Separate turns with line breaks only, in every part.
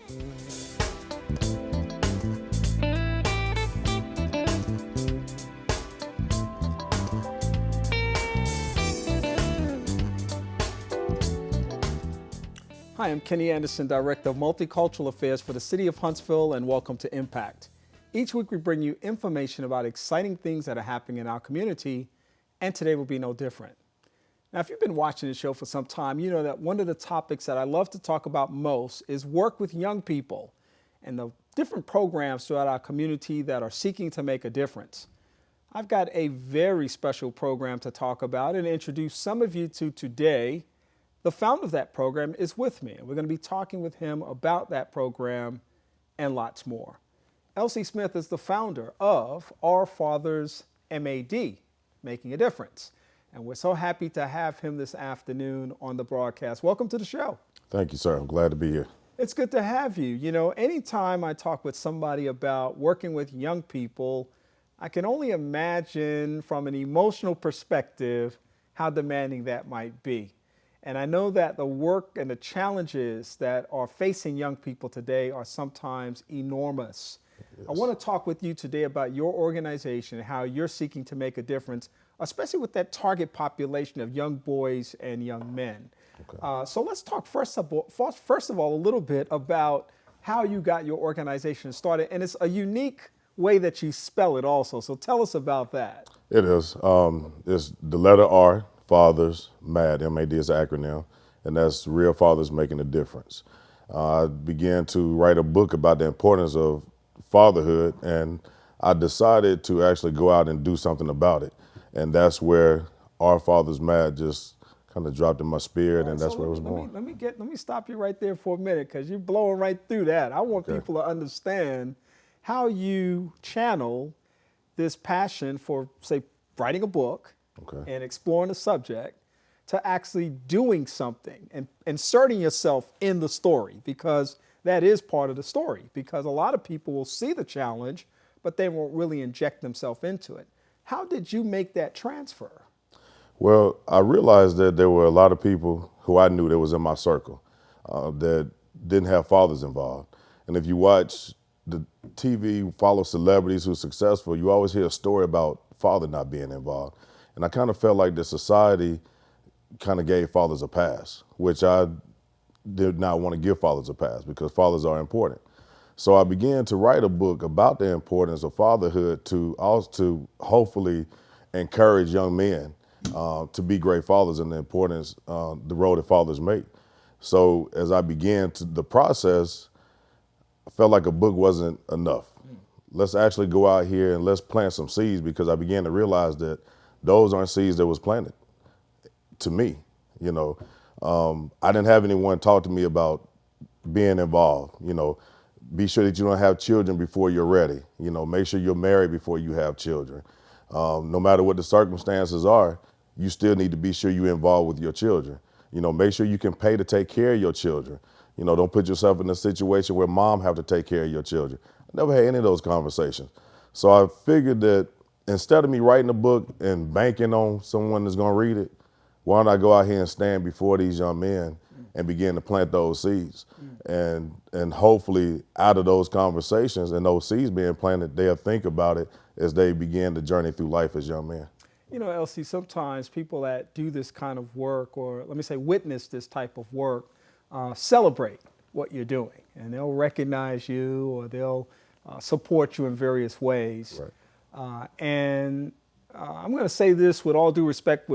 Hi, I'm Kenny Anderson, Director of Multicultural Affairs for the City of Huntsville, and welcome to Impact. Each week we bring you information about exciting things that are happening in our community, and today will be no different. Now, if you've been watching the show for some time, you know that one of the topics that I love to talk about most is work with young people and the different programs throughout our community that are seeking to make a difference. I've got a very special program to talk about and introduce some of you to today. The founder of that program is with me, and we're going to be talking with him about that program and lots more. L.C. Smith is the founder of Our Fathers M.A.D, Making a Difference. And we're so happy to have him this afternoon on the broadcast. Welcome to the show.
Thank you, sir. I'm glad to be here.
It's good to have you. You know, anytime I talk with somebody about working with young people, I can only imagine from an emotional perspective how demanding that might be. And I know that the work and the challenges that are facing young people today are sometimes enormous. Yes. I want to talk with you today about your organization and how you're seeking to make a difference, especially with that target population of young boys and young men. Okay. So let's talk first of all a little bit about how you got your organization started. And it's a unique way that you spell it also. So tell us about that.
It is. It's the letter R. Fathers, M.A.D, M.A.D is an acronym, and that's Real Fathers Making a Difference. I began to write a book about the importance of fatherhood, and I decided to actually go out and do something about it. And that's where Our Fathers, M.A.D just kind of dropped in my spirit, and that's where it was born.
Let me stop you right there for a minute, because you're blowing right through that. I want people to understand how you channel this passion for, say, writing a book, and exploring a subject, to actually doing something and inserting yourself in the story, because that is part of the story. Because a lot of people will see the challenge, but they won't really inject themselves into it. How did you make that transfer?
Well, I realized that there were a lot of people who I knew that was in my circle that didn't have fathers involved. And if you watch the TV, follow celebrities who are successful, you always hear a story about father not being involved. And I kind of felt like the society kind of gave fathers a pass, which I did not want to give fathers a pass, because fathers are important. So I began to write a book about the importance of fatherhood to hopefully encourage young men to be great fathers, and the importance, the role that fathers make. So as I began the process, I felt like a book wasn't enough. Let's actually go out here and let's plant some seeds, because I began to realize that those aren't seeds that was planted to me. You know, I didn't have anyone talk to me about being involved. You know, be sure that you don't have children before you're ready. You know, make sure you're married before you have children. No matter what the circumstances are, you still need to be sure you're involved with your children. You know, make sure you can pay to take care of your children. You know, don't put yourself in a situation where mom have to take care of your children. I never had any of those conversations. So I figured that instead of me writing a book and banking on someone that's going to read it, why don't I go out here and stand before these young men and begin to plant those seeds? And hopefully out of those conversations and those seeds being planted, they'll think about it as they begin the journey through life as young men.
You know, L.C., sometimes people that do this kind of work, or let me say witness this type of work, celebrate what you're doing, and they'll recognize you, or they'll support you in various ways.
Right.
I'm going to say this with all due respect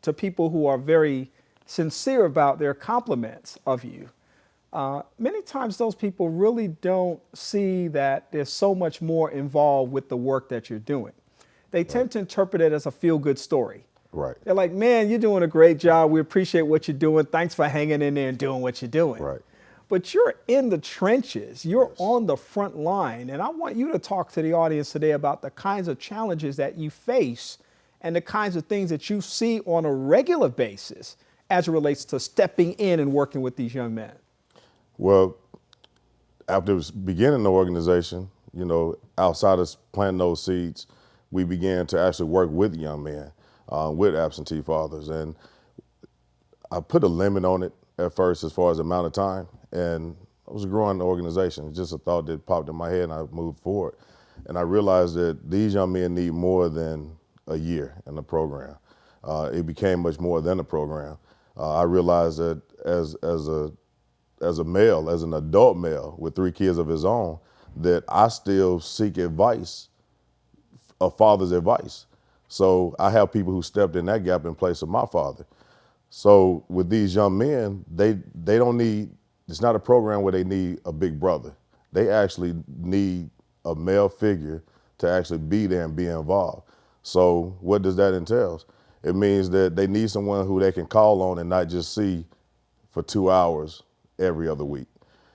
to people who are very sincere about their compliments of you. Many times those people really don't see that there's so much more involved with the work that you're doing. They tend to interpret it as a feel-good story.
Right.
They're like, man, you're doing a great job. We appreciate what you're doing. Thanks for hanging in there and doing what you're doing.
Right.
But you're in the trenches. You're on the front line. And I want you to talk to the audience today about the kinds of challenges that you face and the kinds of things that you see on a regular basis as it relates to stepping in and working with these young men.
Well, after beginning the organization, you know, outside of planting those seeds, we began to actually work with young men, with absentee fathers. And I put a limit on it at first as far as the amount of time. And was a growing organization. It's just a thought that popped in my head, and I moved forward. And I realized that these young men need more than a year in the program. It became much more than a program. I realized that as a male, as an adult male with 3 kids of his own, that I still seek advice, a father's advice. So I have people who stepped in that gap in place of my father. So with these young men, they don't need, it's not a program where they need a big brother. They actually need a male figure to actually be there and be involved. So what does that entail? It means that they need someone who they can call on and not just see for 2 hours every other week.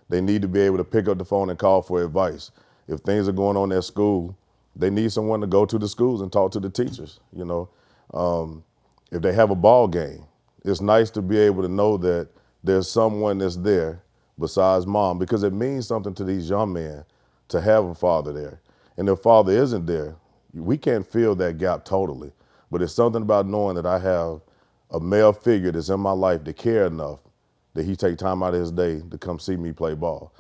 They need to be able to pick up the phone and call for advice. If things are going on at school, they need someone to go to the schools and talk to the teachers. If they have a ball game, it's nice to be able to know that there's someone that's there besides mom, because it means something to these young men to have a father there. And if father isn't there, we can't fill that gap totally. But it's something about knowing that I have a male figure that's in my life that care enough that he take time out of his day to come see me play ball,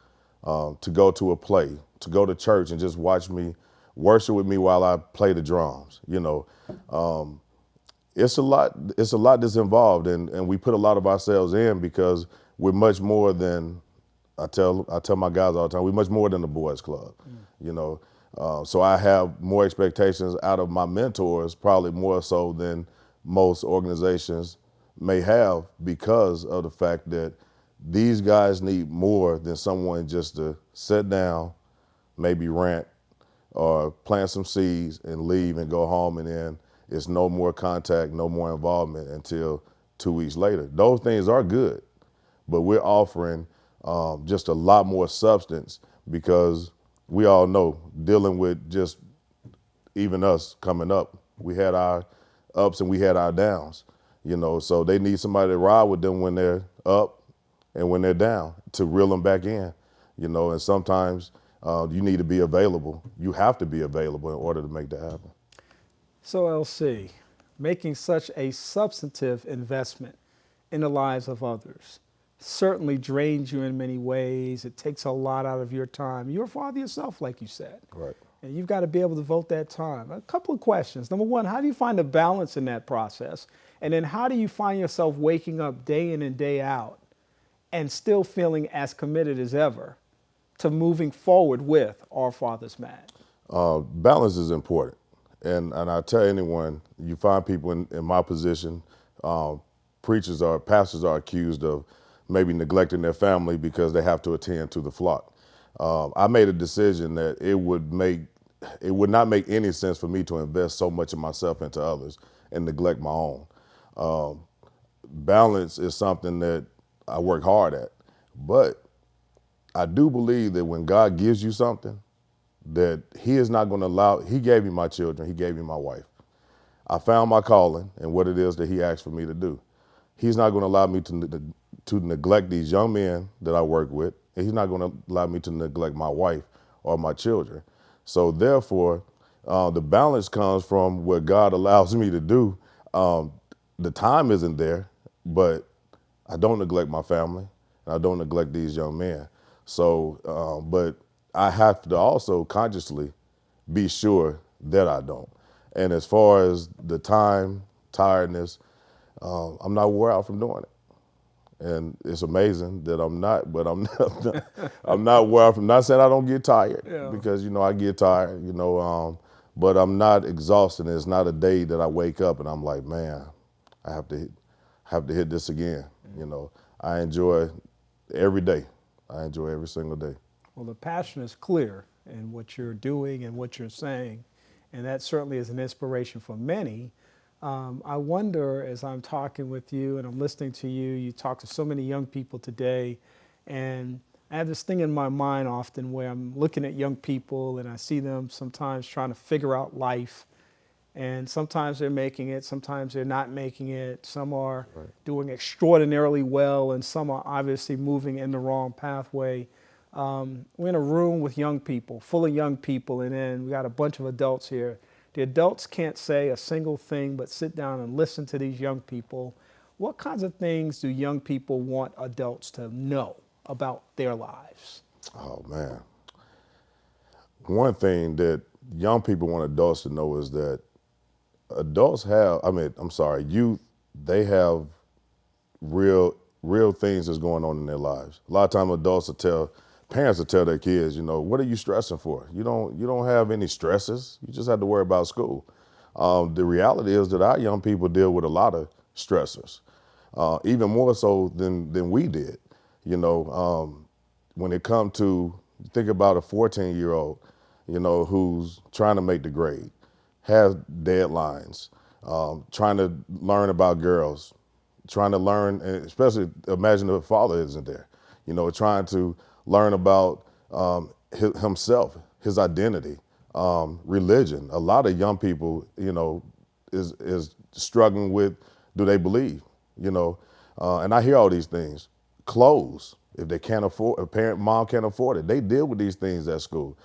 to go to a play, to go to church and just watch me, worship with me while I play the drums. It's a lot. It's a lot that's involved, and we put a lot of ourselves in because we're much more than, I tell my guys all the time, we're much more than the boys club. So I have more expectations out of my mentors, probably more so than most organizations may have, because of the fact that these guys need more than someone just to sit down, maybe rant or plant some seeds and leave and go home, and then it's no more contact, no more involvement until 2 weeks later. Those things are good, but we're offering just a lot more substance, because we all know, dealing with just even us coming up, we had our ups and we had our downs, so they need somebody to ride with them when they're up and when they're down, to reel them back in, and sometimes you need to be available. You have to be available in order to make that happen.
So LC, making such a substantive investment in the lives of others certainly drains you in many ways. It takes a lot out of your time. You're a father yourself, like you said.
Right.
And you've got to be able to devote that time. A couple of questions. Number one, how do you find a balance in that process? And then how do you find yourself waking up day in and day out and still feeling as committed as ever to moving forward with Our Father's M.A.D?
Balance is important. And I tell anyone, you find people in my position, pastors are accused of maybe neglecting their family because they have to attend to the flock. I made a decision that it would not make any sense for me to invest so much of myself into others and neglect my own. Balance is something that I work hard at, but I do believe that when God gives you something, that he is not going to allow, he gave me my children, he gave me my wife. I found my calling and what it is that he asked for me to do. He's not going to allow me to neglect these young men that I work with, and he's not going to allow me to neglect my wife or my children. So therefore, the balance comes from what God allows me to do. The time isn't there, but I don't neglect my family, and I don't neglect these young men. So, but I have to also consciously be sure that I don't. And as far as the time, tiredness, I'm not wore out from doing it. And it's amazing that I'm not, but I'm not where I'm not saying I don't get tired, because, I get tired, but I'm not exhausted. And it's not a day that I wake up and I'm like, man, I have to hit this again. I enjoy every day. I enjoy every single day.
Well, the passion is clear in what you're doing and what you're saying, and that certainly is an inspiration for many. I wonder, as I'm talking with you and I'm listening to you, you talk to so many young people today, and I have this thing in my mind often where I'm looking at young people and I see them sometimes trying to figure out life, and sometimes they're making it, sometimes they're not making it. Some are doing extraordinarily well, and some are obviously moving in the wrong pathway. We're in a room with young people, full of young people, and then we got a bunch of adults here. The adults can't say a single thing but sit down and listen to these young people. What kinds of things do young people want adults to know about their lives?
Oh, man. One thing that young people want adults to know is that youth, they have real things that's going on in their lives. A lot of times parents will tell their kids, what are you stressing for? You don't have any stresses. You just have to worry about school. The reality is that our young people deal with a lot of stressors, even more so than we did. When it comes to, think about a 14-year-old, who's trying to make the grade, has deadlines, trying to learn about girls, trying to learn, and especially imagine if the father isn't there, trying to learn about himself, his identity, religion. A lot of young people, is struggling with, do they believe, and I hear all these things. Clothes, if they can't afford, mom can't afford it, they deal with these things at school,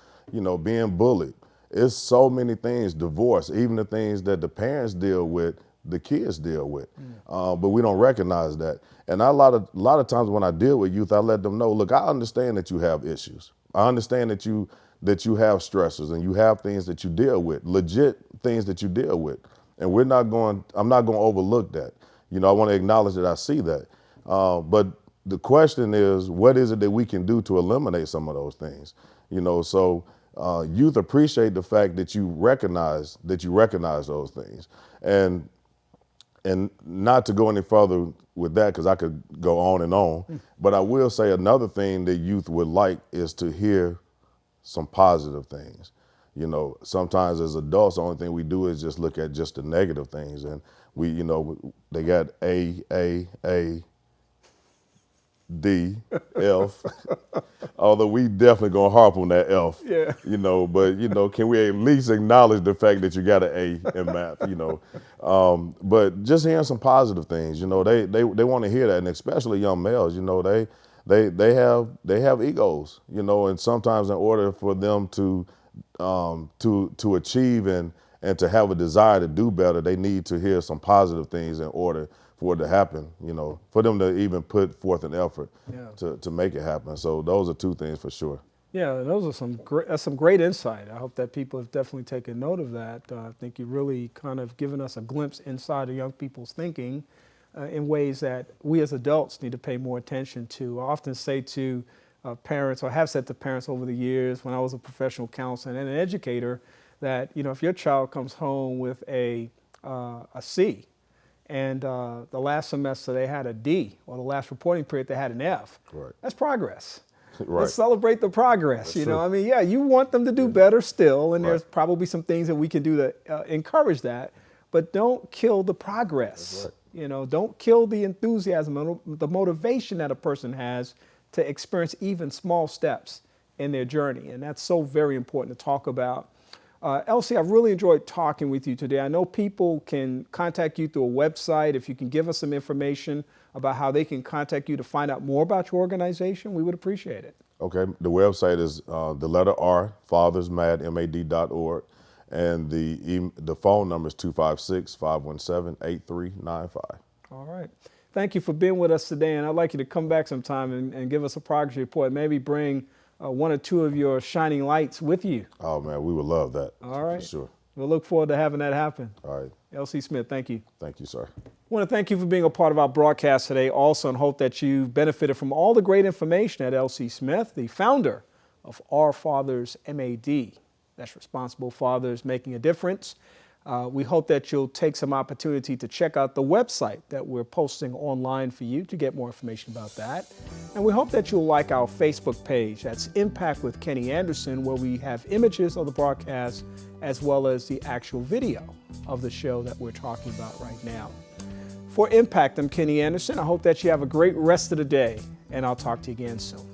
being bullied. It's so many things, divorce, even the things that the parents deal with, the kids deal with, but we don't recognize that. And a lot of times when I deal with youth, I let them know, look, I understand that you have issues. I understand that you have stressors and you have things that you deal with, legit things that you deal with. And I'm not going to overlook that. I want to acknowledge that I see that. But the question is, what is it that we can do to eliminate some of those things? So youth appreciate the fact that you recognize those things. And not to go any further with that, because I could go on and on, but I will say another thing that youth would like is to hear some positive things. Sometimes as adults, the only thing we do is just look at just the negative things. And they got A, D, F, although we definitely gonna harp on that F,
Yeah.
but can we at least acknowledge the fact that you got an A in math, but just hearing some positive things, they want to hear that, and especially young males, they have egos, and sometimes in order for them to achieve and to have a desire to do better, they need to hear some positive things in order for it to happen, for them to even put forth an effort to make it happen. So those are two things for sure.
Yeah, those are some great insight. I hope that people have definitely taken note of that. I think you really kind of given us a glimpse inside of young people's thinking in ways that we as adults need to pay more attention to. I often say to parents, or have said to parents over the years when I was a professional counselor and an educator, that if your child comes home with a C, and the last semester they had a D, or the last reporting period they had an F. Right. That's progress. Right. Let's celebrate the progress.
That's true.
You want them to do better still, and there's probably some things that we can do to encourage that, but don't kill the progress. That's right. Don't kill the enthusiasm, the motivation that a person has to experience even small steps in their journey, and that's so very important to talk about. L.C., I've really enjoyed talking with you today. I know people can contact you through a website. If you can give us some information about how they can contact you to find out more about your organization, we would appreciate it. Okay.
The website is the letter R, Fathers, M.A.D, M-A.D.org, and the phone number is 256-517-8395.
All right. Thank you for being with us today, and I'd like you to come back sometime and give us a progress report, maybe bring one or two of your shining lights with you.
Oh, man, we would love that.
All right.
For sure.
We'll look forward to having that happen.
All right.
L.C. Smith, thank you.
Thank you, sir.
I want to thank you for being a part of our broadcast today also, and hope that you've benefited from all the great information that L.C. Smith, the founder of Our Fathers M.A.D. That's Responsible Fathers Making a Difference. We hope that you'll take some opportunity to check out the website that we're posting online for you to get more information about that. And we hope that you'll like our Facebook page. That's Impact with Kenny Anderson, where we have images of the broadcast as well as the actual video of the show that we're talking about right now. For Impact, I'm Kenny Anderson. I hope that you have a great rest of the day, and I'll talk to you again soon.